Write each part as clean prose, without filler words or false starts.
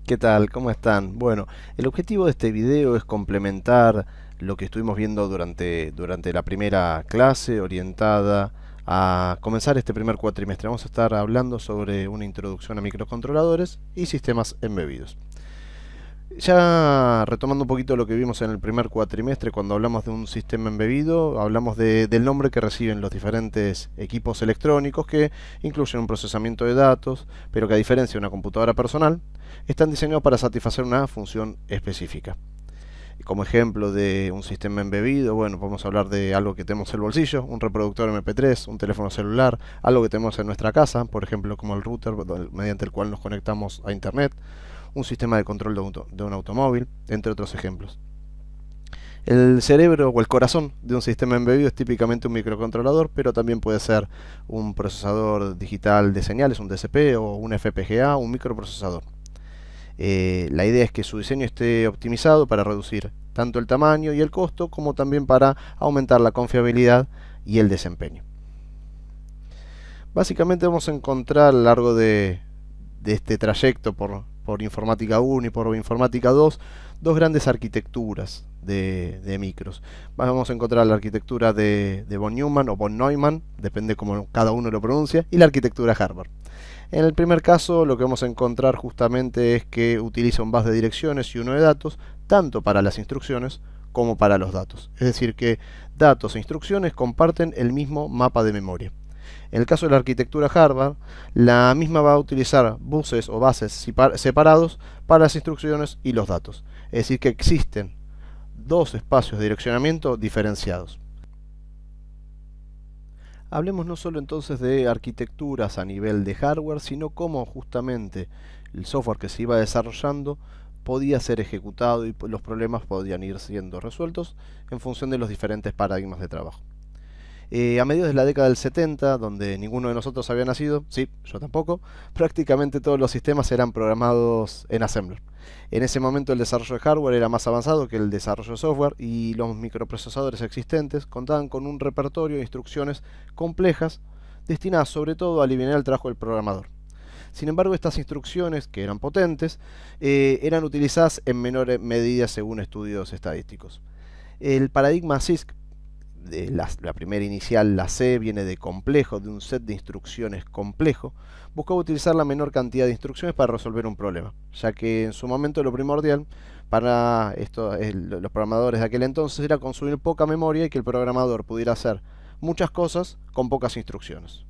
¿Qué tal? ¿Cómo están? Bueno, el objetivo de este video es complementar lo que estuvimos viendo durante la primera clase orientada a comenzar este primer cuatrimestre. Vamos a estar hablando sobre una introducción a microcontroladores y sistemas embebidos. Ya retomando un poquito lo que vimos en el primer cuatrimestre, cuando hablamos de un sistema embebido, hablamos del nombre que reciben los diferentes equipos electrónicos que incluyen un procesamiento de datos, pero que a diferencia de una computadora personal, están diseñados para satisfacer una función específica. Como ejemplo de un sistema embebido, bueno, podemos hablar de algo que tenemos en el bolsillo, un reproductor MP3, un teléfono celular, algo que tenemos en nuestra casa, por ejemplo como el router mediante el cual nos conectamos a internet, un sistema de control de un automóvil, entre otros ejemplos. El cerebro o el corazón de un sistema embebido es típicamente un microcontrolador, pero también puede ser un procesador digital de señales, un DSP, o un FPGA, un microprocesador. La idea es que su diseño esté optimizado para reducir tanto el tamaño y el costo, como también para aumentar la confiabilidad y el desempeño. Básicamente vamos a encontrar a lo largo de este trayecto por informática 1 y por informática 2, dos grandes arquitecturas de micros. Vamos a encontrar la arquitectura de von Neumann o von Neumann, depende cómo cada uno lo pronuncia, y la arquitectura Harvard. En el primer caso lo que vamos a encontrar justamente es que utiliza un bus de direcciones y uno de datos, tanto para las instrucciones como para los datos. Es decir que datos e instrucciones comparten el mismo mapa de memoria. En el caso de la arquitectura Harvard, la misma va a utilizar buses o bases separados para las instrucciones y los datos. Es decir que existen dos espacios de direccionamiento diferenciados. Hablemos no solo entonces de arquitecturas a nivel de hardware, sino cómo justamente el software que se iba desarrollando podía ser ejecutado y los problemas podían ir siendo resueltos en función de los diferentes paradigmas de trabajo. A mediados de la década del 70, donde ninguno de nosotros había nacido, sí, yo tampoco, prácticamente todos los sistemas eran programados en assembler. En ese momento el desarrollo de hardware era más avanzado que el desarrollo de software y los microprocesadores existentes contaban con un repertorio de instrucciones complejas destinadas sobre todo a aliviar el trabajo del programador. Sin embargo, estas instrucciones, que eran potentes, eran utilizadas en menor medida según estudios estadísticos. El paradigma CISC, de la primera inicial, la C, viene de complejo, de un set de instrucciones complejo, buscaba utilizar la menor cantidad de instrucciones para resolver un problema, ya que en su momento lo primordial para los programadores de aquel entonces era consumir poca memoria y que el programador pudiera hacer muchas cosas con pocas instrucciones.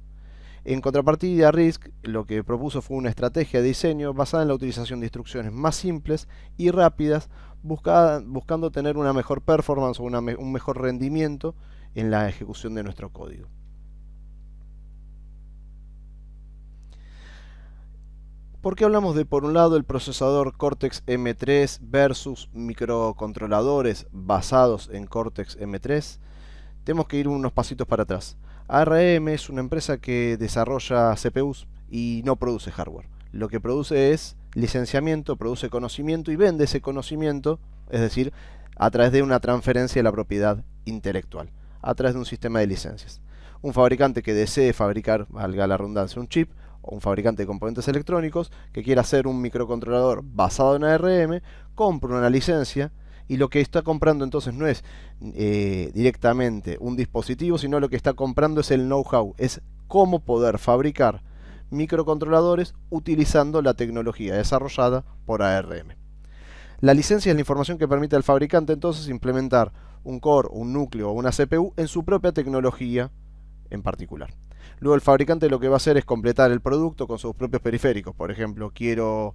En contrapartida, RISC lo que propuso fue una estrategia de diseño basada en la utilización de instrucciones más simples y rápidas, buscando tener una mejor performance o un mejor rendimiento en la ejecución de nuestro código. ¿Por qué hablamos de, por un lado, el procesador Cortex M3 versus microcontroladores basados en Cortex M3? Tenemos que ir unos pasitos para atrás. ARM es una empresa que desarrolla CPUs y no produce hardware. Lo que produce es licenciamiento, produce conocimiento y vende ese conocimiento, es decir, a través de una transferencia de la propiedad intelectual, a través de un sistema de licencias. Un fabricante que desee fabricar, valga la redundancia, un chip, o un fabricante de componentes electrónicos que quiera hacer un microcontrolador basado en ARM, compra una licencia y lo que está comprando entonces no es directamente un dispositivo, sino lo que está comprando es el know-how, es cómo poder fabricar microcontroladores utilizando la tecnología desarrollada por ARM. La licencia es la información que permite al fabricante entonces implementar un core, un núcleo o una CPU en su propia tecnología en particular. Luego el fabricante lo que va a hacer es completar el producto con sus propios periféricos. Por ejemplo, quiero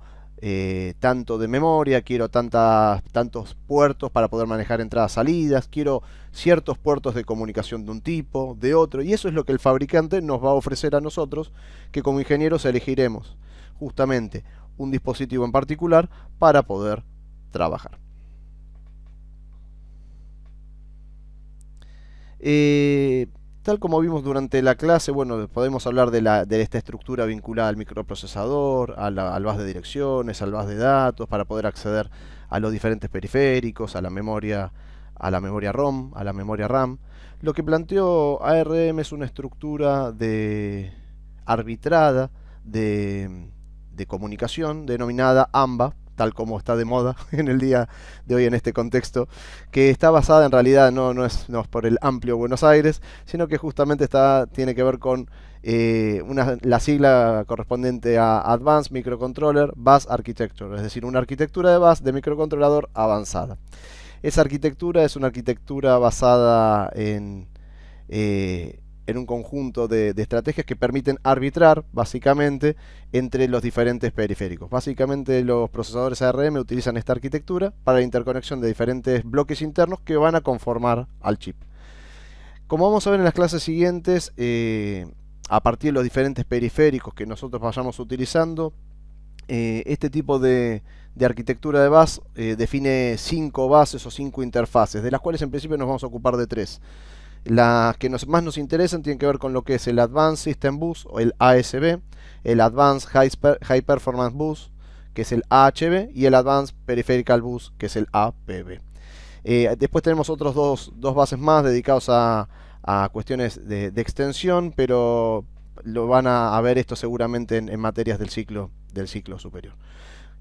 tanto de memoria, quiero tantos puertos para poder manejar entradas, salidas, quiero ciertos puertos de comunicación de un tipo, de otro, y eso es lo que el fabricante nos va a ofrecer a nosotros, que como ingenieros elegiremos justamente un dispositivo en particular para poder trabajar. Tal como vimos durante la clase, bueno, podemos hablar de esta estructura vinculada al microprocesador, al bus de direcciones, al bus de datos, para poder acceder a los diferentes periféricos, a la memoria ROM, a la memoria RAM. Lo que planteó ARM es una estructura arbitrada de comunicación denominada AMBA, tal como está de moda en el día de hoy en este contexto, que está basada en realidad no es por el amplio Buenos Aires, sino que justamente tiene que ver con la sigla correspondiente a Advanced Microcontroller Bus Architecture, es decir, una arquitectura de bus de microcontrolador avanzada. Esa arquitectura es una arquitectura basada en un conjunto de estrategias que permiten arbitrar, básicamente, entre los diferentes periféricos. Básicamente, los procesadores ARM utilizan esta arquitectura para la interconexión de diferentes bloques internos que van a conformar al chip. Como vamos a ver en las clases siguientes, a partir de los diferentes periféricos que nosotros vayamos utilizando, este tipo de arquitectura de bus define 5 bases o 5 interfaces, de las cuales en principio nos vamos a ocupar de 3. Las que más nos interesan tienen que ver con lo que es el Advanced System Bus o el ASB, el Advanced High Performance Bus, que es el AHB, y el Advanced Peripheral Bus, que es el APB. Después tenemos otros dos bases más dedicados a cuestiones de extensión, pero lo van a ver esto seguramente en materias del ciclo superior.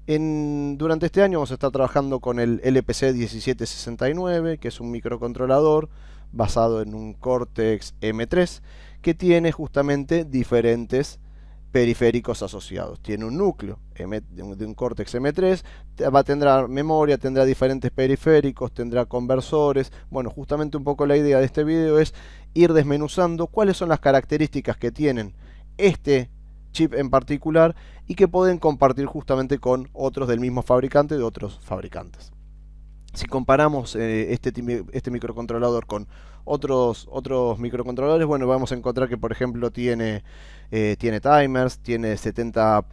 Durante este año vamos a estar trabajando con el LPC 1769, que es un microcontrolador basado en un Cortex M3 que tiene justamente diferentes periféricos asociados. Tiene un núcleo de un Cortex M3, tendrá memoria, tendrá diferentes periféricos, tendrá conversores. Bueno, justamente un poco la idea de este video es ir desmenuzando cuáles son las características que tienen este chip en particular y que pueden compartir justamente con otros del mismo fabricante de otros fabricantes. Si comparamos este microcontrolador con otros microcontroladores, bueno, vamos a encontrar que por ejemplo tiene timers, tiene 70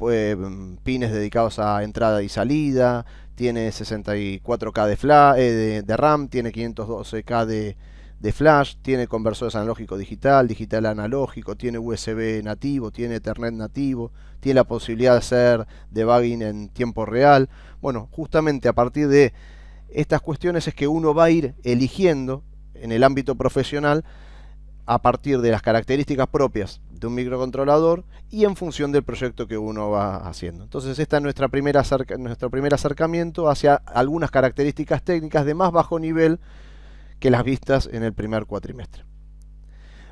pines dedicados a entrada y salida, tiene 64K de RAM, tiene 512K de flash, tiene conversores analógico digital, digital analógico, tiene USB nativo, tiene Ethernet nativo, tiene la posibilidad de hacer debugging en tiempo real. Bueno, justamente a partir de estas cuestiones es que uno va a ir eligiendo en el ámbito profesional a partir de las características propias de un microcontrolador y en función del proyecto que uno va haciendo. Entonces esta es nuestro primer acercamiento hacia algunas características técnicas de más bajo nivel que las vistas en el primer cuatrimestre.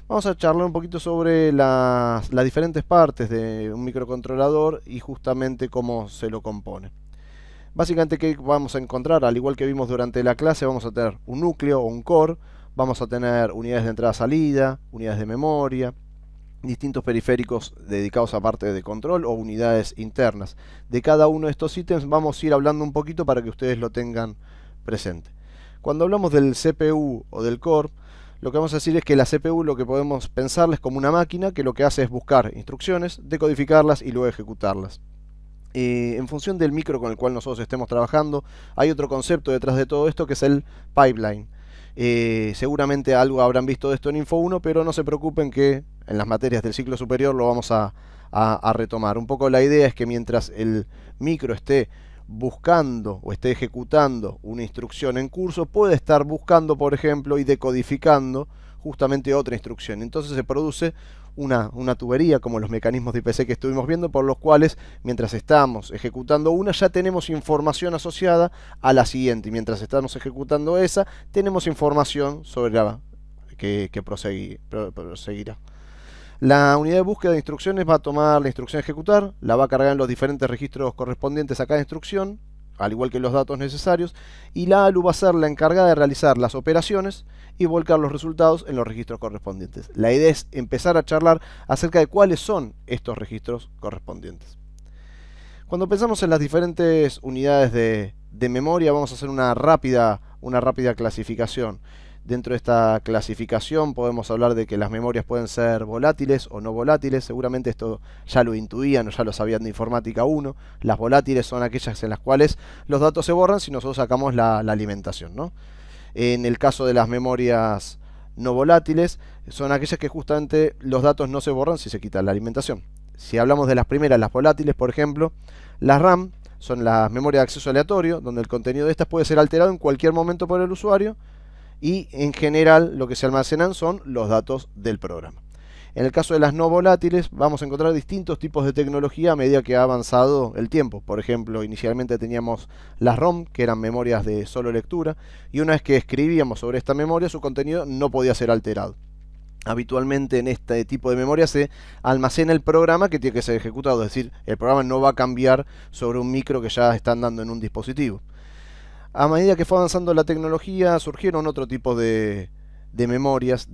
Vamos a charlar un poquito sobre las diferentes partes de un microcontrolador y justamente cómo se lo compone. Básicamente, ¿qué vamos a encontrar? Al igual que vimos durante la clase, vamos a tener un núcleo o un core, vamos a tener unidades de entrada-salida, unidades de memoria, distintos periféricos dedicados a parte de control o unidades internas. De cada uno de estos ítems vamos a ir hablando un poquito para que ustedes lo tengan presente. Cuando hablamos del CPU o del core, lo que vamos a decir es que la CPU lo que podemos pensarles como una máquina que lo que hace es buscar instrucciones, decodificarlas y luego ejecutarlas. En función del micro con el cual nosotros estemos trabajando, hay otro concepto detrás de todo esto que es el pipeline. Seguramente algo habrán visto de esto en Info 1, pero no se preocupen que en las materias del ciclo superior lo vamos a retomar. Un poco la idea es que mientras el micro esté buscando o esté ejecutando una instrucción en curso, puede estar buscando, por ejemplo, y decodificando justamente otra instrucción. Entonces se produce una tubería, como los mecanismos de IPC que estuvimos viendo, por los cuales mientras estamos ejecutando una ya tenemos información asociada a la siguiente, y mientras estamos ejecutando esa tenemos información sobre la que proseguirá. La unidad de búsqueda de instrucciones va a tomar la instrucción a ejecutar, la va a cargar en los diferentes registros correspondientes a cada instrucción, al igual que los datos necesarios, y la ALU va a ser la encargada de realizar las operaciones y volcar los resultados en los registros correspondientes. La idea es empezar a charlar acerca de cuáles son estos registros correspondientes. Cuando pensamos en las diferentes unidades de memoria, vamos a hacer una rápida clasificación. Dentro de esta clasificación podemos hablar de que las memorias pueden ser volátiles o no volátiles. Seguramente esto ya lo intuían o ya lo sabían de informática 1. Las volátiles son aquellas en las cuales los datos se borran si nosotros sacamos la alimentación, ¿no? En el caso de las memorias no volátiles, son aquellas que justamente los datos no se borran si se quita la alimentación. Si hablamos de las primeras, las volátiles, por ejemplo, las RAM son las memorias de acceso aleatorio, donde el contenido de estas puede ser alterado en cualquier momento por el usuario, y en general lo que se almacenan son los datos del programa. En el caso de las no volátiles, vamos a encontrar distintos tipos de tecnología a medida que ha avanzado el tiempo. Por ejemplo, inicialmente teníamos las ROM, que eran memorias de solo lectura, y una vez que escribíamos sobre esta memoria, su contenido no podía ser alterado. Habitualmente en este tipo de memoria se almacena el programa que tiene que ser ejecutado, es decir, el programa no va a cambiar sobre un micro que ya está andando en un dispositivo. A medida que fue avanzando la tecnología, surgieron otro tipo de memorias,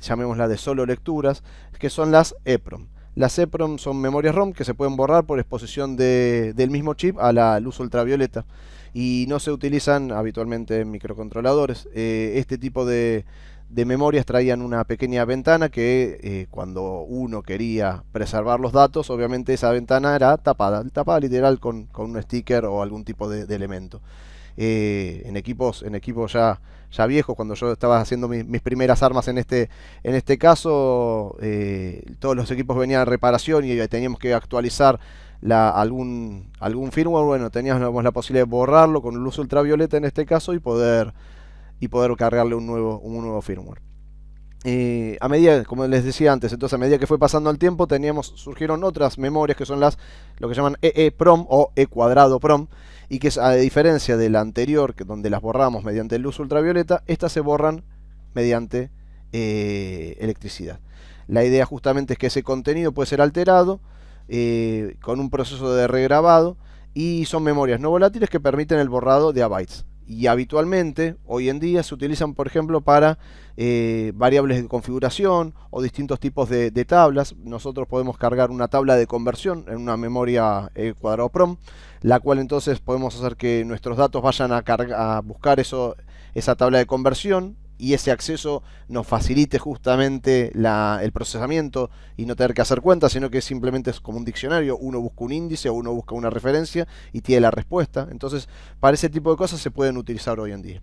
llamémosla de solo lecturas, que son las EPROM. Las EPROM son memorias ROM que se pueden borrar por exposición del mismo chip a la luz ultravioleta y no se utilizan habitualmente en microcontroladores. Este tipo de memorias traían una pequeña ventana que cuando uno quería preservar los datos, obviamente esa ventana era tapada literal con un sticker o algún tipo de elemento. En equipos ya viejos, cuando yo estaba haciendo mis primeras armas en este caso, todos los equipos venían a reparación y teníamos que actualizar algún firmware. Bueno, teníamos la posibilidad de borrarlo con luz ultravioleta en este caso y poder cargarle un nuevo firmware. A medida, como les decía antes, entonces a medida que fue pasando el tiempo, surgieron otras memorias que son lo que llaman EEPROM o E cuadrado PROM, y que a diferencia de la anterior, donde las borramos mediante luz ultravioleta, estas se borran mediante electricidad. La idea justamente es que ese contenido puede ser alterado con un proceso de regrabado, y son memorias no volátiles que permiten el borrado de a bytes. Y habitualmente, hoy en día, se utilizan, por ejemplo, para variables de configuración o distintos tipos de tablas. Nosotros podemos cargar una tabla de conversión en una memoria cuadrado PROM, la cual entonces podemos hacer que nuestros datos vayan a buscar esa tabla de conversión, y ese acceso nos facilite justamente el procesamiento y no tener que hacer cuentas, sino que simplemente es como un diccionario. Uno busca un índice o uno busca una referencia y tiene la respuesta. Entonces, para ese tipo de cosas se pueden utilizar hoy en día.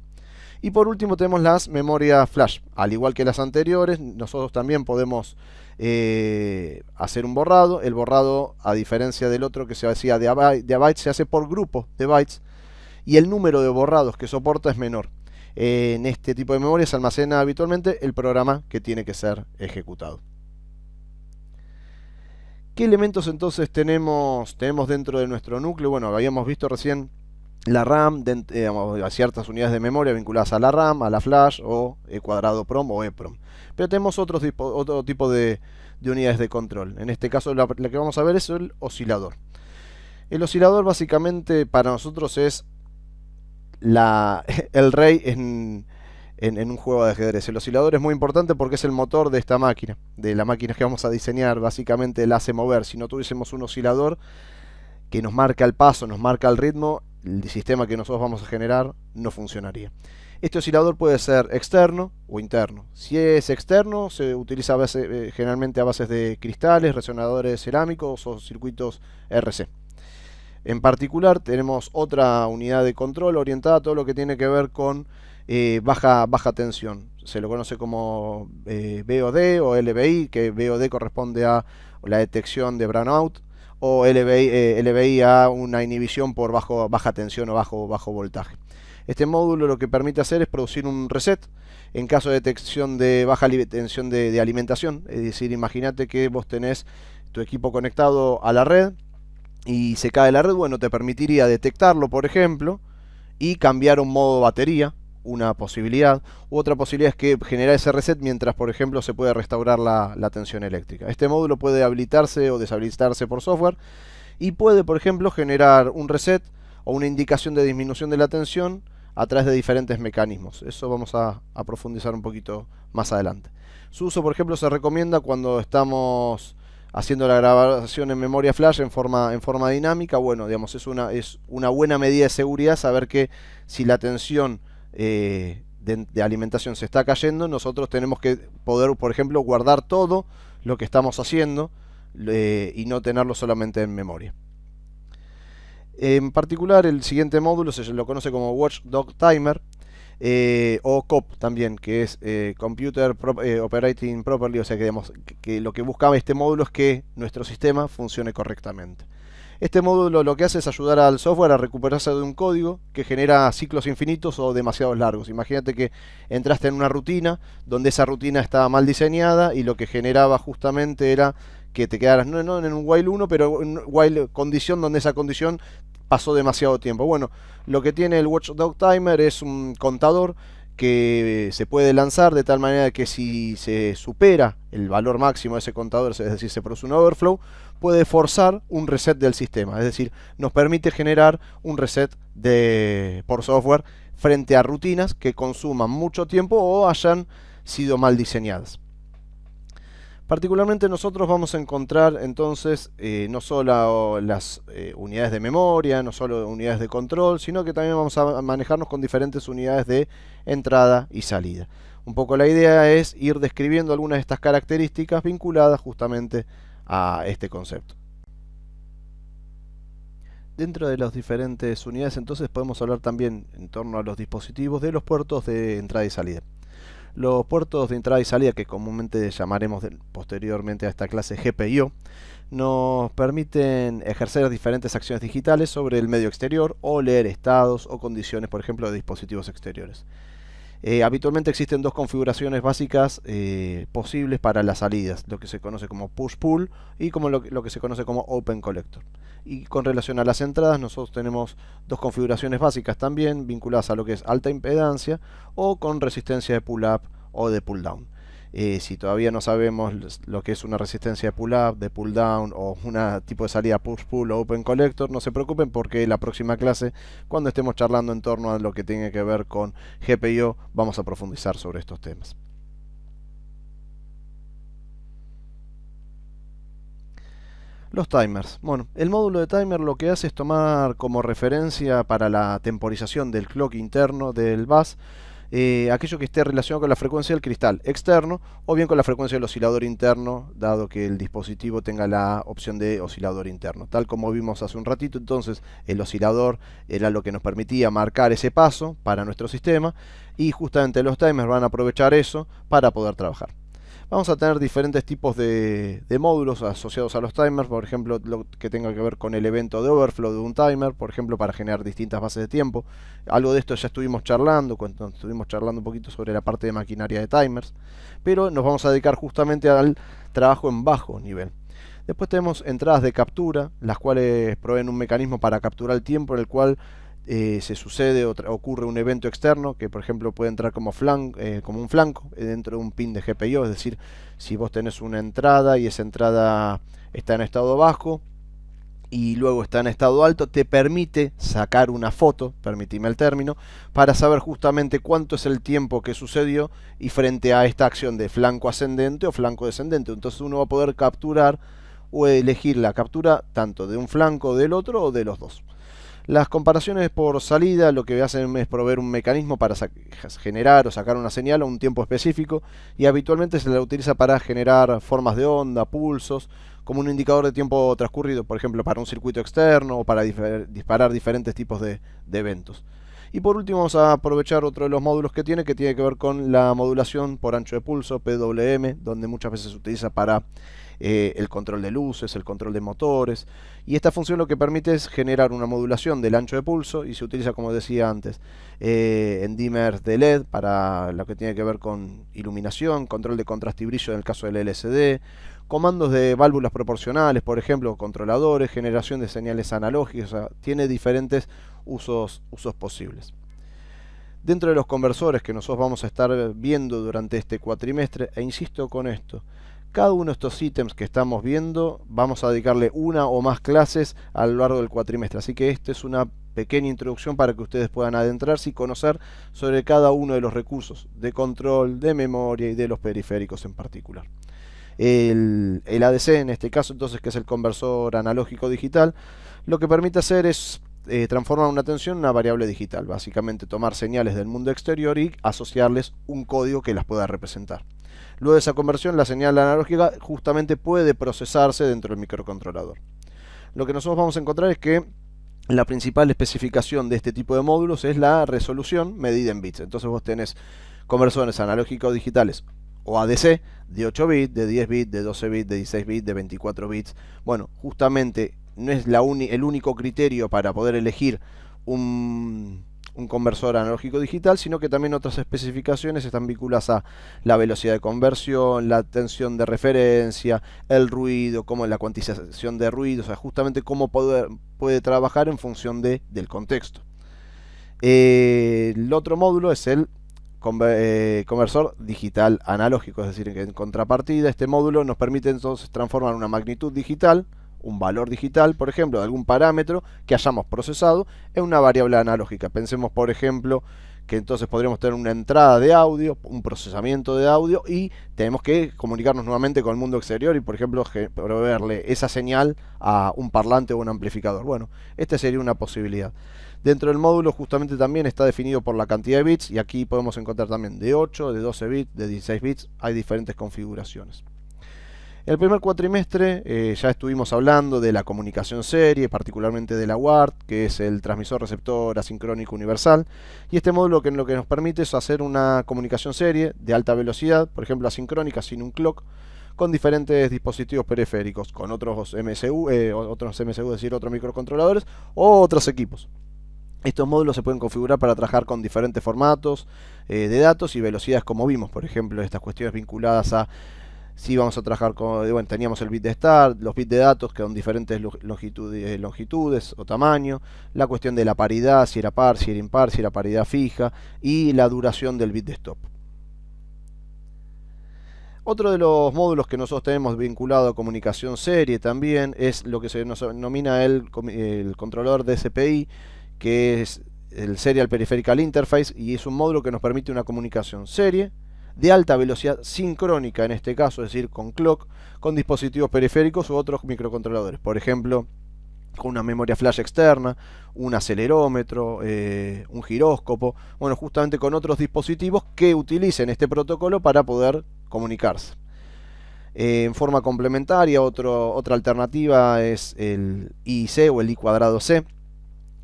Y por último tenemos las memorias flash. Al igual que las anteriores, nosotros también podemos hacer un borrado. El borrado, a diferencia del otro que se hacía de a bytes, se hace por grupo de bytes, y el número de borrados que soporta es menor. En este tipo de memoria se almacena habitualmente el programa que tiene que ser ejecutado. ¿Qué elementos entonces tenemos dentro de nuestro núcleo? Bueno, habíamos visto recién la RAM, a ciertas unidades de memoria vinculadas a la RAM, a la flash o cuadrado PROM o EPROM. Pero tenemos otro tipo de unidades de control. En este caso la que vamos a ver es el oscilador. El oscilador básicamente para nosotros es el rey en un juego de ajedrez. El oscilador es muy importante porque es el motor de esta máquina, de la máquina que vamos a diseñar. Básicamente la hace mover. Si no tuviésemos un oscilador que nos marca el paso, nos marca el ritmo, el sistema que nosotros vamos a generar no funcionaría. Este oscilador puede ser externo o interno. Si es externo, se utiliza generalmente a bases de cristales, resonadores cerámicos o circuitos RC. En particular tenemos otra unidad de control orientada a todo lo que tiene que ver con baja tensión. Se lo conoce como BOD o LBI, que BOD corresponde a la detección de brownout, o LBI a una inhibición por baja tensión o bajo voltaje. Este módulo lo que permite hacer es producir un reset en caso de detección de baja tensión de alimentación. Es decir, imagínate que vos tenés tu equipo conectado a la red y se cae la red. Bueno, te permitiría detectarlo, por ejemplo, y cambiar un modo batería, una posibilidad. Otra posibilidad es que generar ese reset mientras, por ejemplo, se puede restaurar la tensión eléctrica. Este módulo puede habilitarse o deshabilitarse por software y puede, por ejemplo, generar un reset o una indicación de disminución de la tensión a través de diferentes mecanismos. Eso vamos a profundizar un poquito más adelante. Su uso, por ejemplo, se recomienda cuando estamos haciendo la grabación en memoria flash en forma dinámica. Bueno, digamos, es una buena medida de seguridad saber que si la tensión de alimentación se está cayendo, nosotros tenemos que poder, por ejemplo, guardar todo lo que estamos haciendo y no tenerlo solamente en memoria. En particular, el siguiente módulo se lo conoce como Watchdog Timer, o COP también, que es Computer Operating Properly. O sea que, digamos, que lo que busca este módulo es que nuestro sistema funcione correctamente. Este módulo lo que hace es ayudar al software a recuperarse de un código que genera ciclos infinitos o demasiado largos. Imagínate que entraste en una rutina donde esa rutina estaba mal diseñada y lo que generaba justamente era que te quedaras no en un while 1, pero en un while condición donde esa condición pasó demasiado tiempo. Bueno, lo que tiene el Watchdog Timer es un contador que se puede lanzar de tal manera que si se supera el valor máximo de ese contador, es decir, se produce un overflow, puede forzar un reset del sistema. Es decir, nos permite generar un reset por software frente a rutinas que consuman mucho tiempo o hayan sido mal diseñadas. Particularmente nosotros vamos a encontrar entonces no solo las unidades de memoria, no solo unidades de control, sino que también vamos a manejarnos con diferentes unidades de entrada y salida. Un poco la idea es ir describiendo algunas de estas características vinculadas justamente a este concepto. Dentro de las diferentes unidades entonces podemos hablar también en torno a los dispositivos de los puertos de entrada y salida. Los puertos de entrada y salida, que comúnmente llamaremos posteriormente a esta clase GPIO, nos permiten ejercer diferentes acciones digitales sobre el medio exterior o leer estados o condiciones, por ejemplo, de dispositivos exteriores. Habitualmente existen dos configuraciones básicas posibles para las salidas, lo que se conoce como push-pull y como lo que se conoce como open collector. Y con relación a las entradas, nosotros tenemos dos configuraciones básicas también vinculadas a lo que es alta impedancia o con resistencia de pull-up o de pull-down. Si todavía no sabemos lo que es una resistencia de pull-up, de pull-down o un tipo de salida push-pull o open collector, no se preocupen porque la próxima clase, cuando estemos charlando en torno a lo que tiene que ver con GPIO, vamos a profundizar sobre estos temas. Los timers. Bueno, el módulo de timer lo que hace es tomar como referencia para la temporización del clock interno del bus aquello que esté relacionado con la frecuencia del cristal externo o bien con la frecuencia del oscilador interno, dado que el dispositivo tenga la opción de oscilador interno. Tal como vimos hace un ratito, entonces el oscilador era lo que nos permitía marcar ese paso para nuestro sistema y justamente los timers van a aprovechar eso para poder trabajar. Vamos a tener diferentes tipos de módulos asociados a los timers, por ejemplo, lo que tenga que ver con el evento de overflow de un timer, por ejemplo, para generar distintas bases de tiempo. Algo de esto ya estuvimos charlando, cuando estuvimos charlando un poquito sobre la parte de maquinaria de timers, pero nos vamos a dedicar justamente al trabajo en bajo nivel. Después tenemos entradas de captura, las cuales proveen un mecanismo para capturar el tiempo en el cual se sucede o ocurre un evento externo que por ejemplo puede entrar como un flanco dentro de un pin de GPIO. Es decir, si vos tenés una entrada y esa entrada está en estado bajo y luego está en estado alto, te permite sacar una foto, permitime el término, para saber justamente cuánto es el tiempo que sucedió y frente a esta acción de flanco ascendente o flanco descendente. Entonces uno va a poder capturar o elegir la captura tanto de un flanco, del otro o de los dos. Las comparaciones por salida lo que hacen es proveer un mecanismo para generar o sacar una señal a un tiempo específico y habitualmente se la utiliza para generar formas de onda, pulsos, como un indicador de tiempo transcurrido, por ejemplo para un circuito externo o para disparar diferentes tipos de eventos. Y por último vamos a aprovechar otro de los módulos que tiene que ver con la modulación por ancho de pulso, PWM, donde muchas veces se utiliza para el control de luces, el control de motores, y esta función lo que permite es generar una modulación del ancho de pulso y se utiliza, como decía antes, en dimmers de LED para lo que tiene que ver con iluminación, control de contraste y brillo en el caso del LCD, comandos de válvulas proporcionales, por ejemplo, controladores, generación de señales analógicas, o sea, tiene diferentes usos posibles. Dentro de los conversores que nosotros vamos a estar viendo durante este cuatrimestre, e insisto con esto, cada uno de estos ítems que estamos viendo vamos a dedicarle una o más clases a lo largo del cuatrimestre, así que esta es una pequeña introducción para que ustedes puedan adentrarse y conocer sobre cada uno de los recursos de control, de memoria y de los periféricos en particular. El ADC en este caso entonces, que es el conversor analógico digital, lo que permite hacer es transformar una tensión en una variable digital, básicamente tomar señales del mundo exterior y asociarles un código que las pueda representar. Luego de esa conversión, la señal analógica justamente puede procesarse dentro del microcontrolador. Lo que nosotros vamos a encontrar es que la principal especificación de este tipo de módulos es la resolución medida en bits. Entonces vos tenés conversores analógicos digitales o ADC de 8 bits, de 10 bits, de 12 bits, de 16 bits, de 24 bits. Bueno, justamente no es el único criterio para poder elegir un conversor analógico digital, sino que también otras especificaciones están vinculadas a la velocidad de conversión, la tensión de referencia, el ruido, como la cuantización de ruido, o sea, justamente cómo puede trabajar en función del contexto. El otro módulo es el conversor digital analógico, es decir, que en contrapartida este módulo nos permite entonces transformar una magnitud digital, un valor digital, por ejemplo, de algún parámetro que hayamos procesado en una variable analógica. Pensemos, por ejemplo, que entonces podríamos tener una entrada de audio, un procesamiento de audio, y tenemos que comunicarnos nuevamente con el mundo exterior y, por ejemplo, proveerle esa señal a un parlante o un amplificador. Bueno, esta sería una posibilidad. Dentro del módulo justamente también está definido por la cantidad de bits, y aquí podemos encontrar también de 8, de 12 bits, de 16 bits, hay diferentes configuraciones. El primer cuatrimestre ya estuvimos hablando de la comunicación serie, particularmente de la UART, que es el transmisor receptor asincrónico universal, y este módulo lo que nos permite es hacer una comunicación serie de alta velocidad, por ejemplo asincrónica sin un clock, con diferentes dispositivos periféricos, con otros MSU, es decir, otros microcontroladores o otros equipos. Estos módulos se pueden configurar para trabajar con diferentes formatos de datos y velocidades, como vimos, por ejemplo, estas cuestiones vinculadas a si vamos a trabajar con, bueno, teníamos el bit de start, los bits de datos que son diferentes longitudes o tamaño, la cuestión de la paridad, si era par, si era impar, si era paridad fija, y la duración del bit de stop. Otro de los módulos que nosotros tenemos vinculado a comunicación serie también es lo que se nos denomina el controlador DSPI, que es el Serial Peripheral Interface, y es un módulo que nos permite una comunicación serie de alta velocidad sincrónica, en este caso, es decir, con clock, con dispositivos periféricos u otros microcontroladores. Por ejemplo, con una memoria flash externa, un acelerómetro, un giróscopo, bueno, justamente con otros dispositivos que utilicen este protocolo para poder comunicarse. En forma complementaria, otra alternativa es el IIC o el I²C.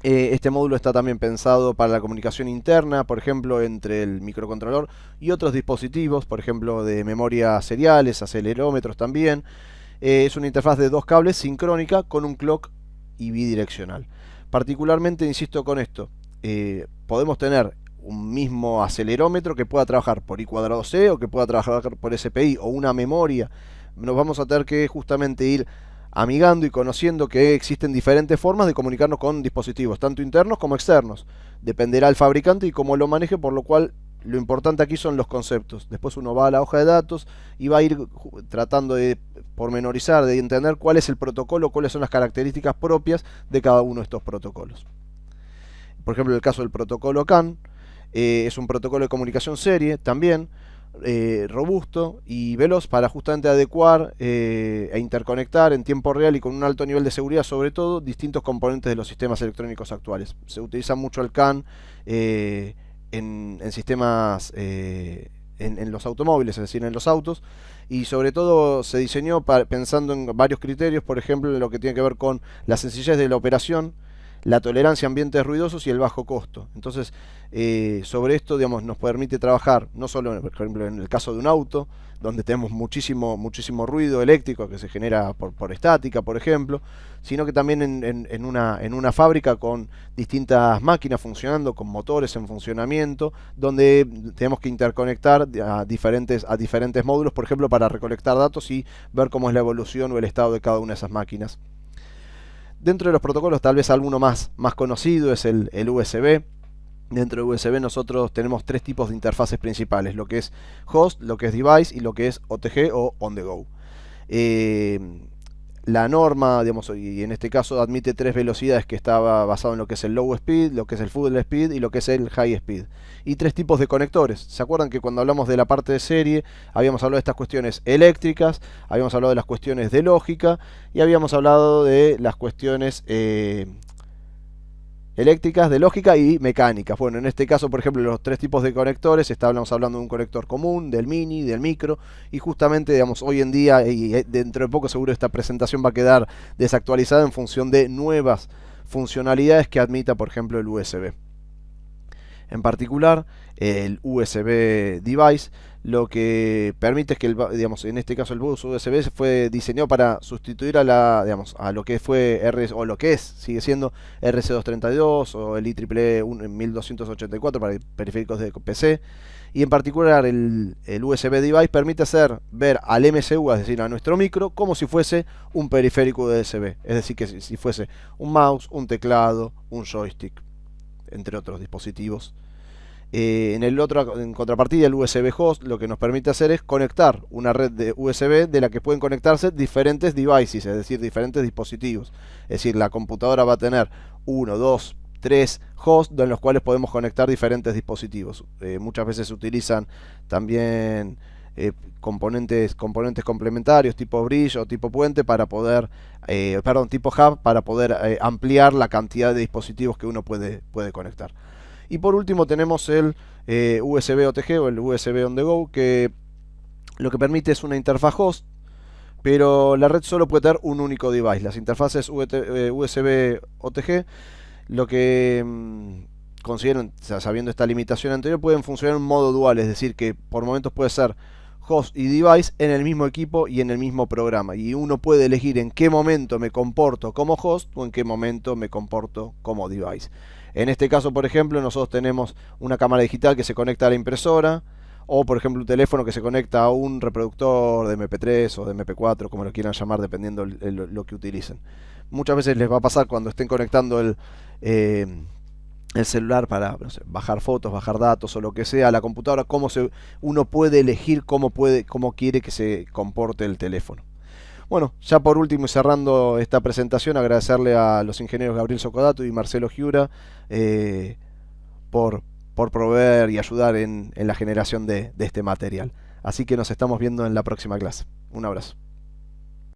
Este módulo está también pensado para la comunicación interna, por ejemplo, entre el microcontrolador y otros dispositivos, por ejemplo, de memoria seriales, acelerómetros también. Es una interfaz de 2 cables sincrónica con un clock y bidireccional. Particularmente, insisto con esto, podemos tener un mismo acelerómetro que pueda trabajar por I²C o que pueda trabajar por SPI o una memoria. Nos vamos a tener que justamente ir amigando y conociendo que existen diferentes formas de comunicarnos con dispositivos, tanto internos como externos. Dependerá el fabricante y cómo lo maneje, por lo cual lo importante aquí son los conceptos. Después uno va a la hoja de datos y va a ir tratando de pormenorizar, de entender cuál es el protocolo, cuáles son las características propias de cada uno de estos protocolos. Por ejemplo, el caso del protocolo CAN, es un protocolo de comunicación serie también, robusto y veloz para justamente adecuar e interconectar en tiempo real y con un alto nivel de seguridad, sobre todo, distintos componentes de los sistemas electrónicos actuales. Se utiliza mucho el CAN en sistemas en los automóviles, es decir, en los autos, y sobre todo se diseñó pensando en varios criterios, por ejemplo, en lo que tiene que ver con la sencillez de la operación, la tolerancia a ambientes ruidosos y el bajo costo. Entonces, sobre esto, digamos, nos permite trabajar no solo, por ejemplo, en el caso de un auto, donde tenemos muchísimo ruido eléctrico que se genera por estática, por ejemplo, sino que también en una fábrica con distintas máquinas funcionando, con motores en funcionamiento, donde tenemos que interconectar a diferentes módulos, por ejemplo, para recolectar datos y ver cómo es la evolución o el estado de cada una de esas máquinas. Dentro de los protocolos, tal vez alguno más conocido es el USB. Dentro de USB nosotros tenemos 3 tipos de interfaces principales, lo que es host, lo que es device y lo que es OTG o on the go. La norma, digamos, y en este caso admite 3 velocidades, que estaba basado en lo que es el low speed, lo que es el full speed y lo que es el high speed. Y 3 tipos de conectores. ¿Se acuerdan que cuando hablamos de la parte de serie habíamos hablado de estas cuestiones eléctricas, habíamos hablado de las cuestiones de lógica y habíamos hablado de las cuestiones eléctricas, de lógica y mecánicas? Bueno, en este caso, por ejemplo, los 3 tipos de conectores, estábamos hablando de un conector común, del mini, del micro, y justamente, digamos, hoy en día, y dentro de poco seguro esta presentación va a quedar desactualizada en función de nuevas funcionalidades que admita, por ejemplo, el USB. En particular, el USB device lo que permite es que, digamos, en este caso el bus USB fue diseñado para sustituir a la, digamos, a lo que fue o lo que es, sigue siendo RC232 o el IEEE 1284 para periféricos de PC. Y en particular el USB device permite ver al MCU, es decir, a nuestro micro, como si fuese un periférico USB. Es decir, que si fuese un mouse, un teclado, un joystick, entre otros dispositivos. En contrapartida, el USB host lo que nos permite hacer es conectar una red de USB de la que pueden conectarse diferentes devices, es decir, diferentes dispositivos. Es decir, la computadora va a tener 1, 2, 3 hosts en los cuales podemos conectar diferentes dispositivos. Muchas veces se utilizan también componentes complementarios tipo bridge o tipo puente para poder, tipo hub para poder ampliar la cantidad de dispositivos que uno puede conectar. Y por último tenemos el USB OTG o el USB on the go, que lo que permite es una interfaz host, pero la red solo puede tener un único device. Las interfaces USB OTG, lo que consideran, sabiendo esta limitación anterior, pueden funcionar en modo dual, es decir, que por momentos puede ser host y device en el mismo equipo y en el mismo programa, y uno puede elegir en qué momento me comporto como host o en qué momento me comporto como device. En este caso, por ejemplo, nosotros tenemos una cámara digital que se conecta a la impresora, o por ejemplo un teléfono que se conecta a un reproductor de MP3 o de MP4, como lo quieran llamar, dependiendo lo que utilicen. Muchas veces les va a pasar cuando estén conectando el celular para, no sé, bajar fotos, bajar datos o lo que sea a la computadora, uno puede elegir cómo quiere que se comporte el teléfono. Bueno, ya por último y cerrando esta presentación, agradecerle a los ingenieros Gabriel Socodato y Marcelo Giura por proveer y ayudar en la generación de este material. Así que nos estamos viendo en la próxima clase. Un abrazo.